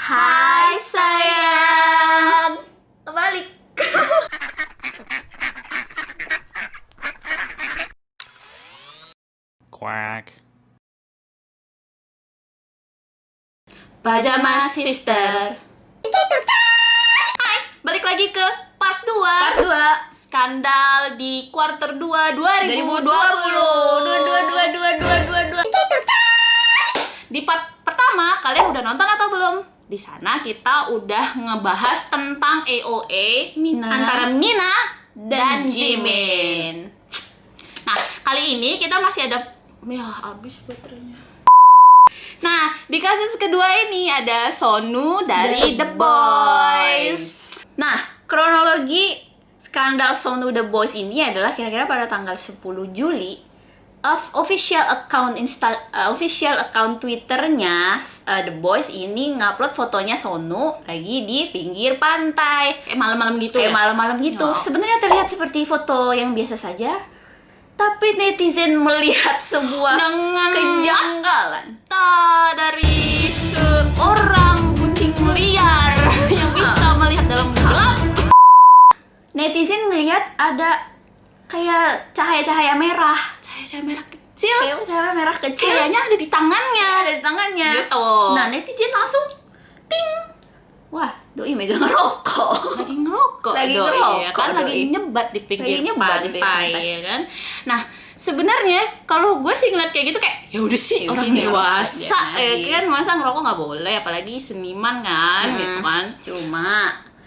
Hai sayang, kebalik. Quack. Pajama Sister. Hai, balik lagi ke part 2. Part 2 Skandal di quarter 2 2020. 2022. Di part pertama, kalian udah nonton atau belum? Di sana kita udah ngebahas tentang AOA antara Mina dan Jimin. Nah, kali ini kita masih ada habis baterainya. Nah, di kasus kedua ini ada Sonu dari The Boys. Nah, kronologi skandal Sonu The Boys ini adalah kira-kira pada tanggal 10 Juli official account Twitternya The Boys ini ngupload fotonya Sonu lagi di pinggir pantai. Malam-malam gitu ya? Malam-malam gitu. Oh. Sebenarnya terlihat seperti foto yang biasa saja, tapi netizen melihat sebuah Dengan kejanggalan. mata dari seorang kucing liar yang bisa melihat dalam gelap. Netizen ngelihat ada kayak cahaya-cahaya merah. Cahaya merah kecil. Kayak cahaya merah kecil. Kayaknya ada di tangannya. Ada di tangannya. Gitu. Nah, netizen langsung ting. Wah, doi megang rokok. Lagi ngerokok. Lagi doi, ngerokok, ya kan? Lagi doi. nyebat di pinggir Lagi nyebat di pinggir pantai, pantai. ya kan? Nah, sebenarnya kalau gue sih ngeliat kayak gitu kayak ya udah sih Ya orang udah, dewasa biarin aja. kan, masa ngerokok nggak boleh, apalagi seniman kan, gitu kan. Cuma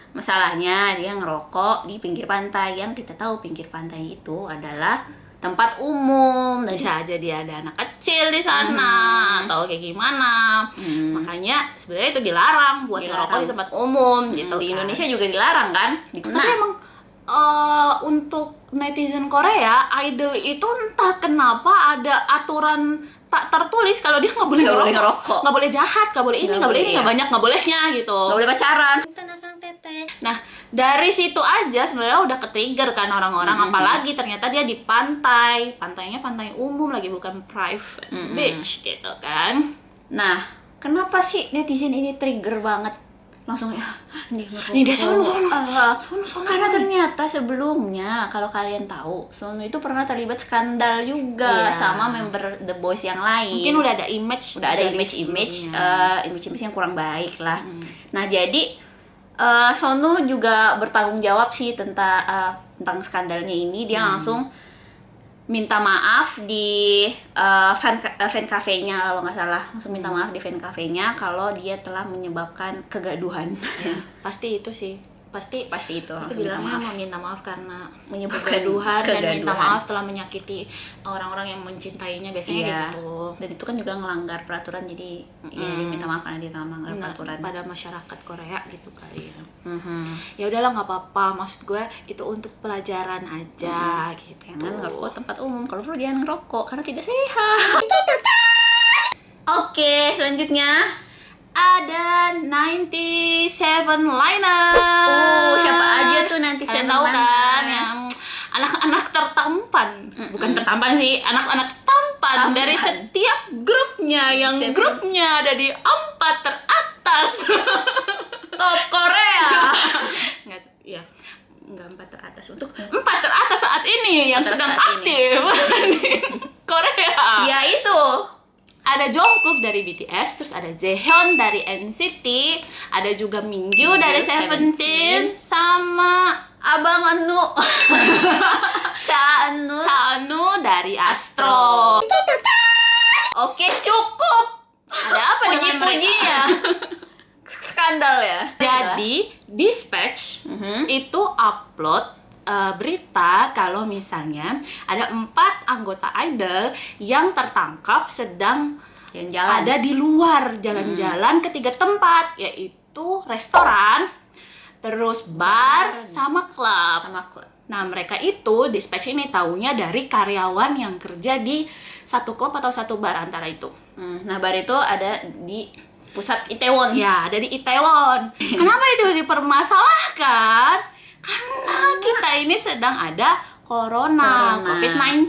masalahnya dia ngerokok di pinggir pantai, yang kita tahu pinggir pantai itu adalah tempat umum dan Bisa aja dia ada anak kecil di sana atau kayak gimana. Makanya sebenarnya itu dilarang buat Dilarang. ngerokok di tempat umum gitu. di kan. Indonesia juga dilarang kan? Tapi emang untuk netizen Korea, idol itu entah kenapa ada aturan tak tertulis kalau dia nggak boleh Nggak boleh ngerokok, ngerokok. nggak boleh jahat, nggak boleh ini, Nggak nggak boleh boleh, ini, nggak iya. banyak, nggak bolehnya gitu. Nggak boleh pacaran. Nah, dari situ aja sebenarnya udah ke-trigger kan orang-orang, apalagi ternyata dia di pantai. Pantainya pantai umum lagi, bukan private beach gitu kan. Nah, kenapa sih netizen ini trigger banget? Langsung ya, dia ngerokok. Nih, dia Sonu. Karena ternyata sebelumnya, kalau kalian tahu, Sonu itu pernah terlibat skandal juga Iya. sama member The Boys yang lain. Mungkin udah ada image ada dari image sebelumnya. yang kurang baik lah. Nah, jadi Sonu juga bertanggung jawab sih tentang skandalnya ini. Dia langsung minta maaf di fan cafe-nya kalau nggak salah. Langsung minta maaf di fan cafe-nya kalau dia telah menyebabkan kegaduhan. Ya, pasti itu sih. Pasti Pasti itu Pasti langsung minta bilangnya maaf. mau minta maaf karena Menyebabkan kegaduhan dan minta kegaduhan. maaf telah menyakiti orang-orang yang mencintainya, biasanya Iya. kayak gitu. Dan itu kan juga ngelanggar peraturan, jadi ya, dia minta maaf karena dia telah melanggar Nah, peraturan. pada masyarakat Korea gitu kali ya. Mhm. Ya udahlah, nggak apa-apa, maksud gue itu untuk pelajaran aja gitu. Jangan ngerokok tempat umum, kalau perlu jangan ngerokok karena tidak sehat. Oke, selanjutnya Ada 97 Liner. siapa aja tuh 97 Kalian tahu kan, Liners? yang anak-anak tertampan, bukan tertampan sih, anak-anak tampan dari setiap grupnya, yang Setiap- grupnya ada di 4 teratas. top Korea. Nggak, ya, nggak 4 teratas, untuk 4 teratas saat ini yang 4 sedang saat aktif di Korea. Ya itu. Ada Jungkook dari BTS, terus ada Jaehyun dari NCT, ada juga Mingyu dari Seventeen, sama Abang Anu. Cha Anu. Chanu dari Astro. Oke, cukup. Ada apa dengan mereka? Puji-pujinya. Skandal ya. Jadi Dispatch itu upload berita kalau misalnya ada 4 anggota idol yang tertangkap sedang Jalan-jalan. ada di luar jalan-jalan ke 3 tempat, yaitu restoran, terus bar, sama klub. sama klub. Nah, mereka itu Dispatch ini taunya dari karyawan yang kerja di satu klub atau satu bar antara itu. Nah, bar itu ada di pusat Itaewon. Ya, ada di Itaewon. Kenapa itu dipermasalahkan? Karena kita ini sedang ada Corona. Corona. COVID-19,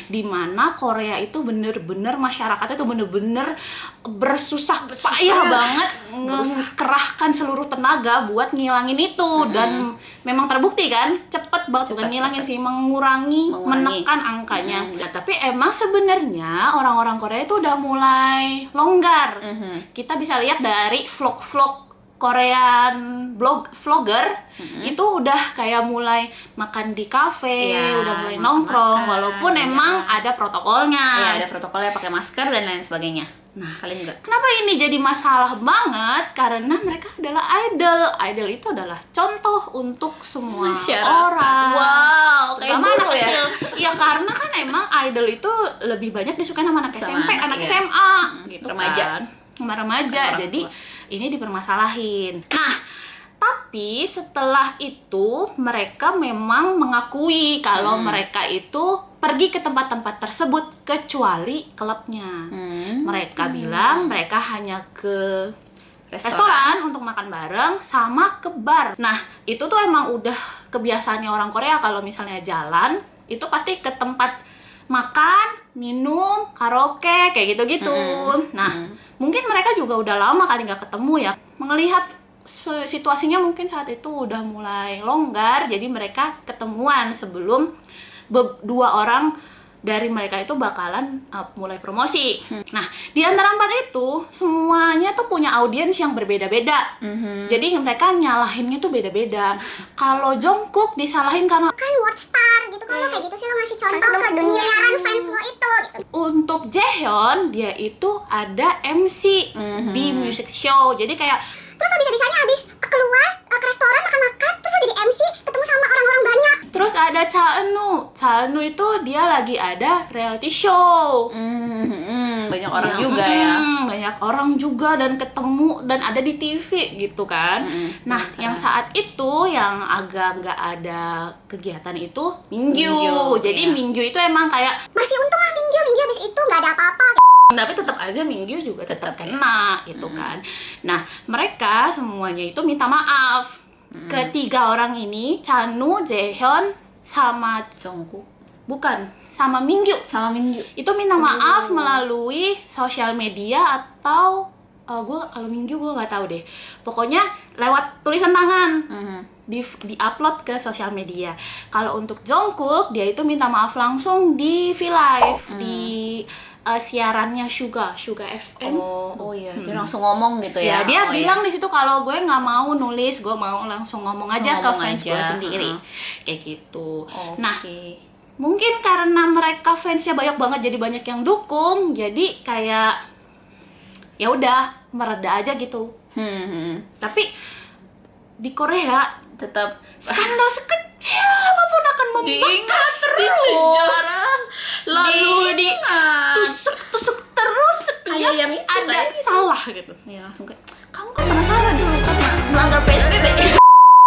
di mana Korea itu bener-bener masyarakatnya itu bener-bener bersusah payah banget ngekerahkan seluruh tenaga buat ngilangin itu, dan memang terbukti kan cepet banget, bukan ngilangin sih, mengurangi, menekan angkanya. Nah, tapi emang sebenarnya orang-orang Korea itu udah mulai longgar. Kita bisa lihat dari vlog-vlog Korean vlogger itu udah kayak mulai makan di kafe, udah mulai nongkrong, walaupun emang ada protokolnya. Iya, ada protokolnya, pakai masker dan lain sebagainya. Nah, kalian juga. Kenapa ini jadi masalah banget? Karena mereka adalah idol. Idol itu adalah contoh untuk semua orang. Wow, kayak terutama anak dulu ya. kecil. Iya, karena kan emang idol itu lebih banyak disukai sama anak Sama SMP, anak, anak iya. SMA, gitu Remaja. kan. Sama remaja. Orang Jadi tua. ini dipermasalahin. Nah, tapi setelah itu mereka memang mengakui kalau mereka itu pergi ke tempat-tempat tersebut kecuali klubnya. Mereka bilang mereka hanya ke restoran untuk makan bareng sama ke bar. Nah, itu tuh emang udah kebiasaannya orang Korea kalau misalnya jalan itu pasti ke tempat makan, minum, karaoke, kayak gitu-gitu. Nah, mungkin mereka juga udah lama kali nggak ketemu ya. Melihat situasinya mungkin saat itu udah mulai longgar, jadi mereka ketemuan sebelum dua orang dari mereka itu bakalan mulai promosi. Nah, di antara empat itu semuanya tuh punya audiens yang berbeda-beda. Jadi mereka nyalahinnya tuh beda-beda. Kalau Jungkook disalahin karena kan world star gitu, kalau kayak gitu sih lo ngasih contoh ke dunia fans lo itu gitu. untuk Jaehyun dia itu ada MC di music show. Jadi kayak Terus lo bisa-bisanya habis keluar ke restoran makan-makan, terus lo jadi MC ketemu sama orang-orang banyak. terus ada Cha Eun itu dia lagi ada reality show. Banyak orang juga ya. Banyak orang juga dan ketemu dan ada di TV gitu kan. Nah, yang saat itu yang agak nggak ada kegiatan itu Mingyu. Jadi iya. Mingyu itu emang kayak, Masih untung lah Minggu habis itu nggak ada apa-apa. tapi tetap aja Mingyu juga tetap kena gitu kan. Nah, mereka semuanya itu minta maaf. Ketiga orang ini, Chanu, Jaehyun, sama Jungkook sama Mingyu. sama Mingyu. Itu minta maaf melalui sosial media atau gue kalau Minggu gue nggak tahu deh. Pokoknya lewat tulisan tangan. Di-upload ke sosial media. Kalau untuk Jungkook, dia itu minta maaf langsung di V-Live, di siarannya Suga FM. Oh iya, dia langsung ngomong gitu ya. Dia bilang di situ kalau gue nggak mau nulis, gue mau langsung ngomong aja ke Ngomong fans gue aja, sendiri. Kayak gitu. Nah, Oke. mungkin karena mereka fansnya banyak banget, jadi banyak yang dukung, jadi kayak ya udah mereda aja gitu. Tapi di Korea Tetap skandal sekecil apapun akan membekas di terus. sejarah, lalu Diingat. ditusuk terus setiap Kayak yang itu, ada kayak gitu. salah gitu. ya langsung kayak kamu kan pernah salah dulu kan melanggar PSBB.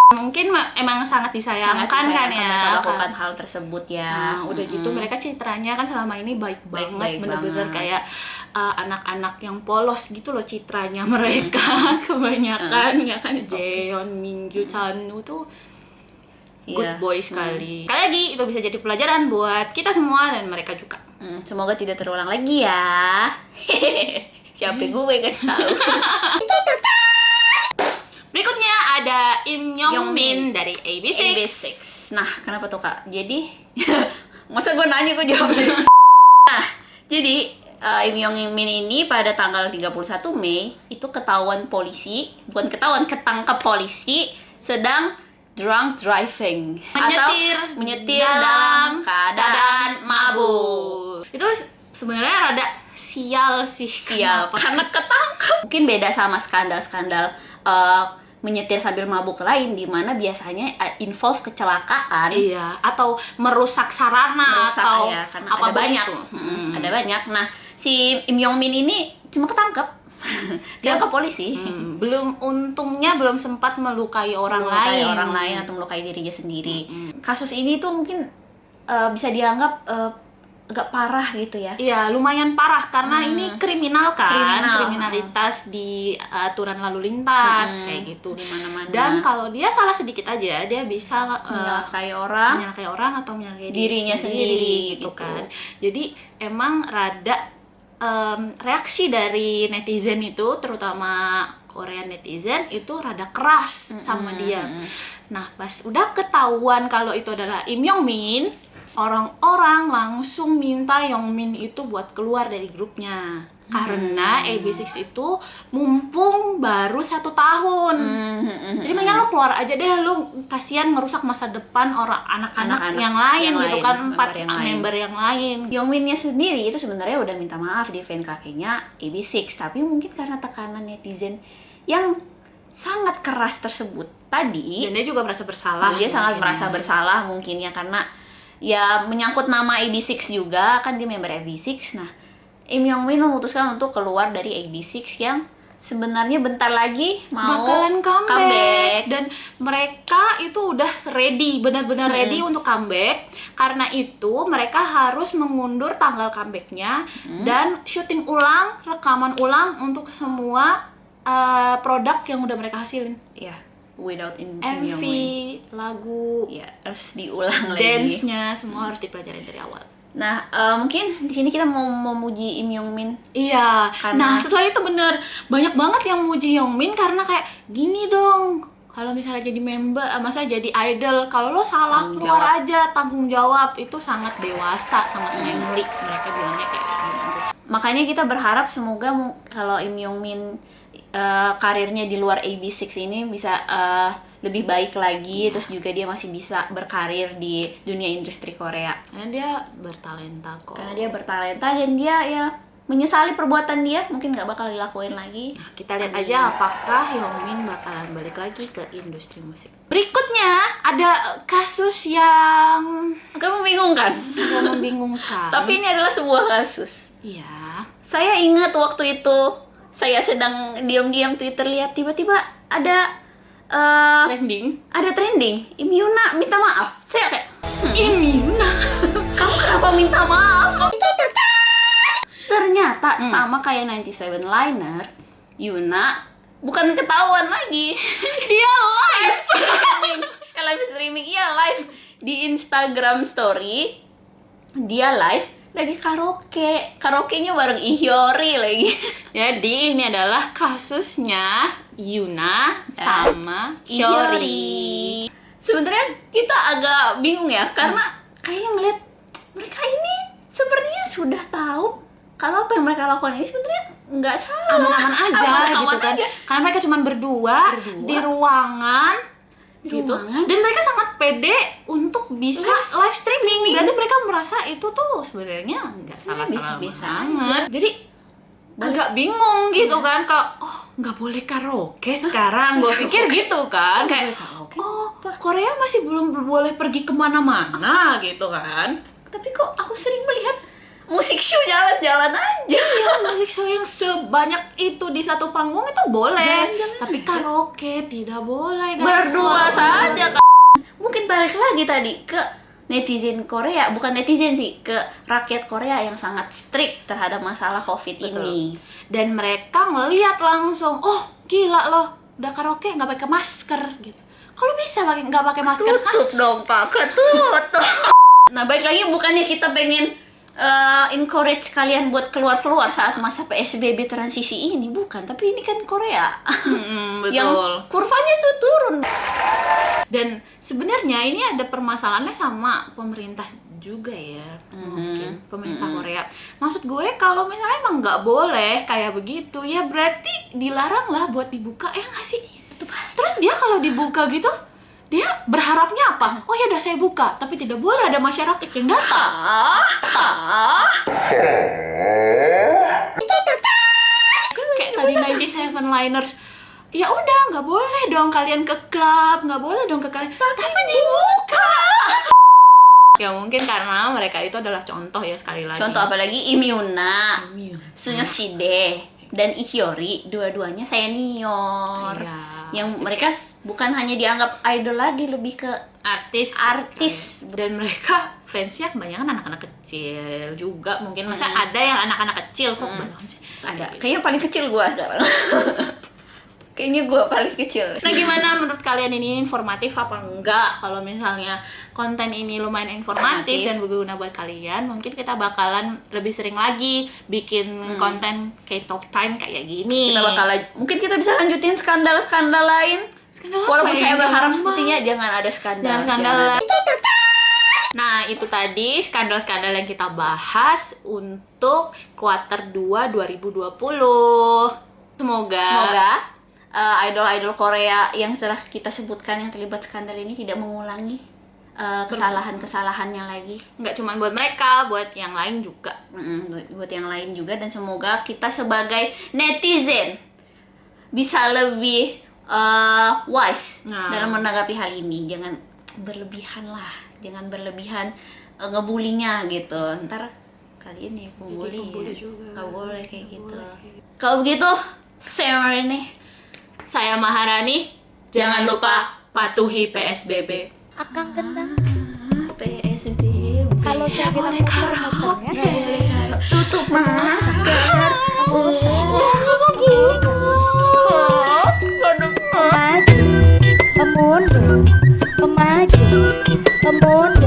Mungkin emang sangat disayangkan, Sangat kan disayangkan ya. mereka melakukan hal tersebut ya. Nah, udah gitu mereka citranya kan selama ini baik banget, bener-bener kayak anak-anak yang polos gitu loh citranya mereka. Kebanyakan ya kan Jaehyun, Mingyu, Chanu tuh good boy sekali. Sekali lagi itu bisa jadi pelajaran buat kita semua dan mereka juga. Semoga tidak terulang lagi ya. Siapa gue kasih tahu. Berikutnya ada Im Young Min dari AB6. AB6. Nah, kenapa tuh Kak? Jadi masa gue nanya gue jawab. Nah, jadi Im Young Min ini pada tanggal 31 Mei itu ketahuan polisi, bukan ketahuan, ketangkep polisi sedang drunk driving atau menyetir dalam keadaan mabuk. Itu sebenarnya rada sial sih. Sial, karena ketangkep. Mungkin beda sama skandal-skandal menyetir sambil mabuk lain, di mana biasanya involve kecelakaan. Iya, atau merusak sarana atau ya, karena apa ada banyak. itu. Ada banyak. Nah, si Im Young Min ini cuma ketangkep. Dia ke polisi. Untungnya belum sempat melukai orang lain atau melukai dirinya sendiri. Kasus ini tuh mungkin bisa dianggap agak parah gitu ya. Iya, lumayan parah karena ini kriminal kan, Kriminal. kriminalitas di aturan lalu lintas kayak gitu. Di mana-mana. Dan kalau dia salah sedikit aja, dia bisa menyalakai orang, menyalakai orang atau menyalakai dirinya sendiri gitu gitu. kan. Jadi emang rada reaksi dari netizen itu, terutama Korean netizen itu rada keras sama dia. Nah, pas udah ketahuan kalau itu adalah Im Yong Min, orang-orang langsung minta Yongmin itu buat keluar dari grupnya. Karena AB6 itu mumpung baru 1 tahun. Jadi mendingan lo keluar aja deh, lo kasihan ngerusak masa depan orang anak-anak yang lain gitu kan, 4 member yang lain. Yongminnya sendiri itu sebenarnya udah minta maaf di fan kakeknya AB6, tapi mungkin karena tekanan netizen yang sangat keras tersebut tadi, Dan dia juga merasa bersalah. dia sangat mungkin merasa ya. bersalah mungkin ya, karena ya menyangkut nama AB6 juga, kan dia member AB6. Nah, Im Yong Min memutuskan untuk keluar dari AB6 yang sebenarnya bentar lagi mau bakalan comeback. Dan mereka itu udah ready, benar-benar ready untuk comeback. Karena itu mereka harus mengundur tanggal comebacknya dan syuting ulang, rekaman ulang untuk semua produk yang udah mereka hasilin. ya without Im MV, Yong Min. lagu, Ya harus diulang lagi. dance-nya semua harus dipelajari dari awal. Nah, mungkin di sini kita mau memuji Im Yong Min. Iya. Karena- Nah, setelah itu bener banyak banget yang muji Yongmin karena kayak gini dong. Kalau misalnya jadi member, masa jadi idol, kalau lo salah Tanggung keluar jawab. aja, tanggung jawab. Itu sangat dewasa, sangat manly. Mereka bilangnya kayak gitu. Makanya kita berharap semoga kalau Im Yong Min karirnya di luar AB6 ini bisa lebih baik lagi, terus juga dia masih bisa berkarir di dunia industri Korea. Karena dia bertalenta kok. Karena dia bertalenta dan dia ya menyesali perbuatan dia, mungkin nggak bakal dilakuin lagi. Nah, kita lihat aja apakah Yongmin bakalan balik lagi ke industri musik. Berikutnya ada kasus yang Agak membingungkan. agak membingungkan. Tapi ini adalah sebuah kasus. iya. Saya ingat waktu itu saya sedang diam-diam Twitter lihat tiba-tiba ada Trending. Im Yuna minta maaf. Saya kayak, Ini kamu kenapa minta maaf? Ternyata sama kayak 97 Liner, Yuna bukan ketahuan lagi. dia live. Live streaming, iya live di Instagram Story. Dia live lagi karaoke-nya bareng Ihyori lagi. Jadi ini adalah kasusnya Yuna sama Hyori. Sebenarnya kita agak bingung ya, karena kayaknya ngeliat mereka ini sepertinya sudah tahu kalau apa yang mereka lakukan ini sebenarnya nggak salah. Aman-aman aja Aman-aman gitu kan. aja. Karena mereka cuma berdua di ruangan gitu. ruangan. Dan mereka sangat pede untuk bisa live streaming. Berarti mereka merasa itu tuh sebenarnya nggak salah-salah biasa-biasa banget. Jadi agak bingung gitu kan, kalau nggak boleh karaoke sekarang. Gue pikir gitu kan, kayak Korea masih belum boleh pergi kemana-mana gitu kan. Tapi kok aku sering melihat musik show jalan-jalan aja. Iya, musik show yang sebanyak itu di satu panggung itu boleh, Jalan-jalan tapi aja. karaoke tidak boleh guys. Berdua saja. Mungkin balik lagi tadi ke netizen Korea, bukan netizen sih, ke rakyat Korea yang sangat strict terhadap masalah COVID Betul. ini. Dan mereka ngelihat langsung, oh gila loh, udah karaoke nggak pakai masker gitu. Kalau bisa nggak pakai masker? Hah? Tutup dong Pak, ketutup. Nah balik lagi, bukannya kita pengen encourage kalian buat keluar-keluar saat masa PSBB transisi ini, bukan. Tapi ini kan Korea. Betul. Yang kurvanya tuh turun. Dan sebenarnya ini ada permasalahannya sama pemerintah juga ya, mungkin pemerintah Korea. Maksud gue kalau misalnya emang nggak boleh kayak begitu, ya berarti dilarang lah buat dibuka, ya nggak sih? Terus dia kalau dibuka gitu, dia berharapnya apa? Oh ya udah saya buka, tapi tidak boleh ada masyarakat yang datang. Kayak tadi 97 Liners, ya udah nggak boleh dong kalian ke klub, nggak boleh dong ke kalian, tapi dibuka. Ya mungkin karena mereka itu adalah contoh ya, sekali lagi. Contoh apalagi Im Yuna, Sunyo Shide, dan Ihyori, dua-duanya senior. Iya. yang mereka bukan hanya dianggap idol lagi, lebih ke artis dan mereka fansnya kebanyakan anak-anak kecil juga mungkin. Masa ada yang anak-anak kecil kok kebanyakan sih? ada. Kayaknya paling kecil gua sekarang. Kayaknya gua paling kecil. Nah, gimana menurut kalian, ini informatif apa enggak? Kalau misalnya konten ini lumayan informatif dan berguna buat kalian, mungkin kita bakalan lebih sering lagi bikin konten kayak talk time kayak gini. Mungkin kita bisa lanjutin skandal-skandal lain. Skandal apa Walaupun ya? saya berharap Jangan sepertinya jangan ada skandal. Jangan skandal. Jangan ada. Nah, itu tadi skandal-skandal yang kita bahas untuk kuarter 2 2020. Semoga idol-idol Korea yang setelah kita sebutkan yang terlibat skandal ini tidak mengulangi kesalahan-kesalahannya lagi. Nggak cuma buat mereka, buat yang lain juga. Buat yang lain juga, dan semoga kita sebagai netizen bisa lebih wise dalam menanggapi hal ini. Jangan berlebihan lah, jangan berlebihan ngebulinya gitu. Ntar kalian ya pembuli juga. Gak boleh kayak gitu. Kalau begitu, saya ini, Saya Maharani. Jangan lupa patuhi PSBB. Akang gendang. PSBB. Kalau saya bilang muter-muter ya. Tutup masker. Pemaju, pemundur, pemaju, pemundur.